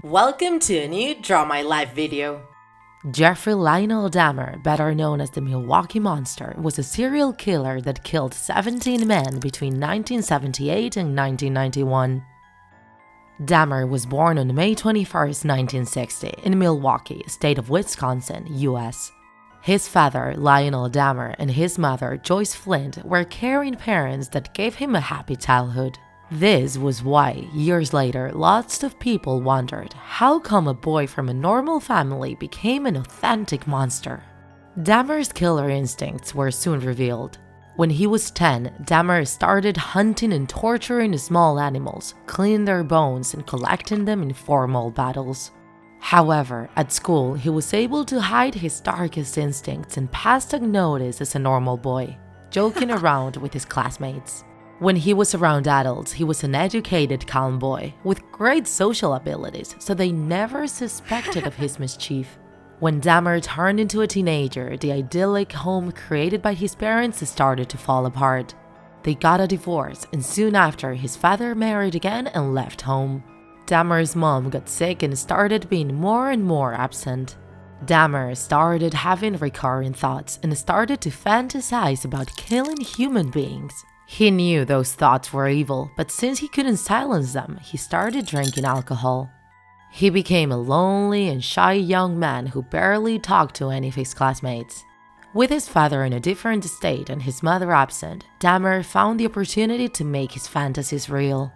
Welcome to a new Draw My Life video. Jeffrey Lionel Dahmer, better known as the Milwaukee Monster, was a serial killer that killed 17 men between 1978 and 1991. Dahmer was born on May 21, 1960, in Milwaukee, state of Wisconsin, US. His father, Lionel Dahmer, and his mother, Joyce Flint, were caring parents that gave him a happy childhood. This was why, years later, lots of people wondered how come a boy from a normal family became an authentic monster. Dahmer's killer instincts were soon revealed. When he was 10, Dahmer started hunting and torturing small animals, cleaning their bones and collecting them in formal battles. However, at school, he was able to hide his darkest instincts and passed unnoticed as a normal boy, joking around with his classmates. When he was around adults, he was an educated, calm boy with great social abilities, so they never suspected of his mischief. When Dahmer turned into a teenager, the idyllic home created by his parents started to fall apart. They got a divorce, and soon after, his father married again and left home. Dahmer's mom got sick and started being more and more absent. Dahmer started having recurring thoughts and started to fantasize about killing human beings. He knew those thoughts were evil, but since he couldn't silence them, he started drinking alcohol. He became a lonely and shy young man who barely talked to any of his classmates. With his father in a different state and his mother absent, Dahmer found the opportunity to make his fantasies real.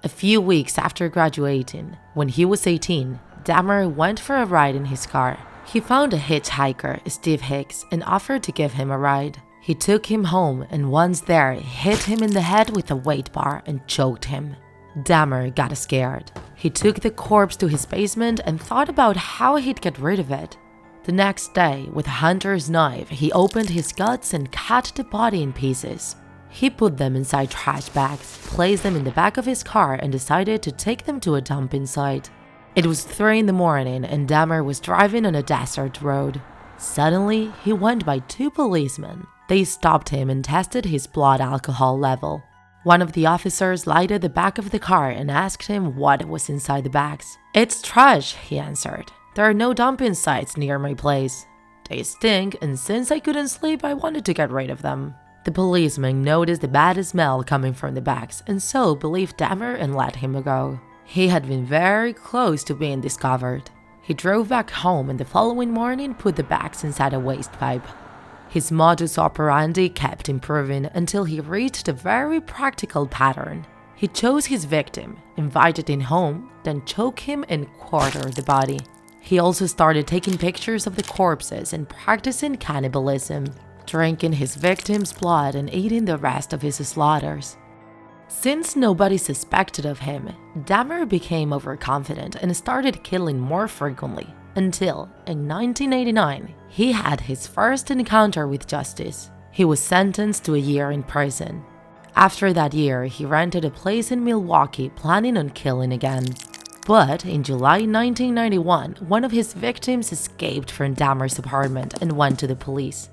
A few weeks after graduating, when he was 18, Dahmer went for a ride in his car. He found a hitchhiker, Steve Hicks, and offered to give him a ride. He took him home and once there, hit him in the head with a weight bar and choked him. Dahmer got scared. He took the corpse to his basement and thought about how he'd get rid of it. The next day, with a hunter's knife, he opened his guts and cut the body in pieces. He put them inside trash bags, placed them in the back of his car and decided to take them to a dumping site. It was 3 in the morning and Dahmer was driving on a desert road. Suddenly, he went by 2 policemen. They stopped him and tested his blood alcohol level. One of the officers lighted the back of the car and asked him what was inside the bags. "It's trash," he answered. "There are no dumping sites near my place. They stink, and since I couldn't sleep, I wanted to get rid of them." The policeman noticed the bad smell coming from the bags and so believed Dahmer and let him go. He had been very close to being discovered. He drove back home and the following morning put the bags inside a waste pipe. His modus operandi kept improving until he reached a very practical pattern. He chose his victim, invited him home, then choked him and quartered the body. He also started taking pictures of the corpses and practicing cannibalism, drinking his victim's blood and eating the rest of his slaughters. Since nobody suspected of him, Dahmer became overconfident and started killing more frequently, until, in 1989, he had his first encounter with justice. He was sentenced to a year in prison. After that year, he rented a place in Milwaukee, planning on killing again. But in July 1991, one of his victims escaped from Dahmer's apartment and went to the police.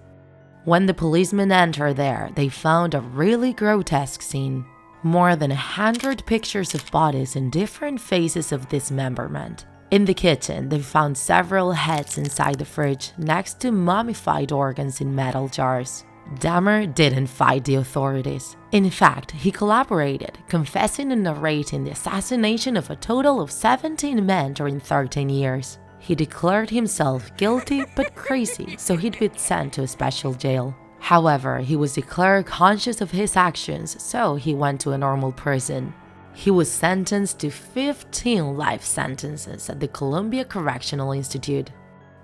When the policemen entered there, they found a really grotesque scene. More than 100 pictures of bodies in different phases of dismemberment. In the kitchen, they found several heads inside the fridge next to mummified organs in metal jars. Dahmer didn't fight the authorities. In fact, he collaborated, confessing and narrating the assassination of a total of 17 men during 13 years. He declared himself guilty but crazy, so he'd been sent to a special jail. However, he was declared conscious of his actions, so he went to a normal prison. He was sentenced to 15 life sentences at the Columbia Correctional Institute.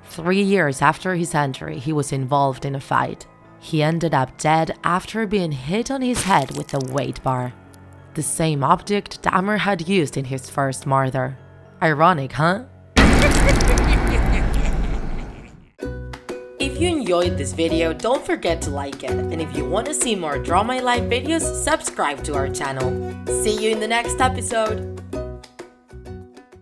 3 years after his entry, he was involved in a fight. He ended up dead after being hit on his head with a weight bar. The same object Dahmer had used in his first murder. Ironic, huh? If you enjoyed this video, don't forget to like it. And if you want to see more Draw My Life videos, subscribe to our channel. See you in the next episode!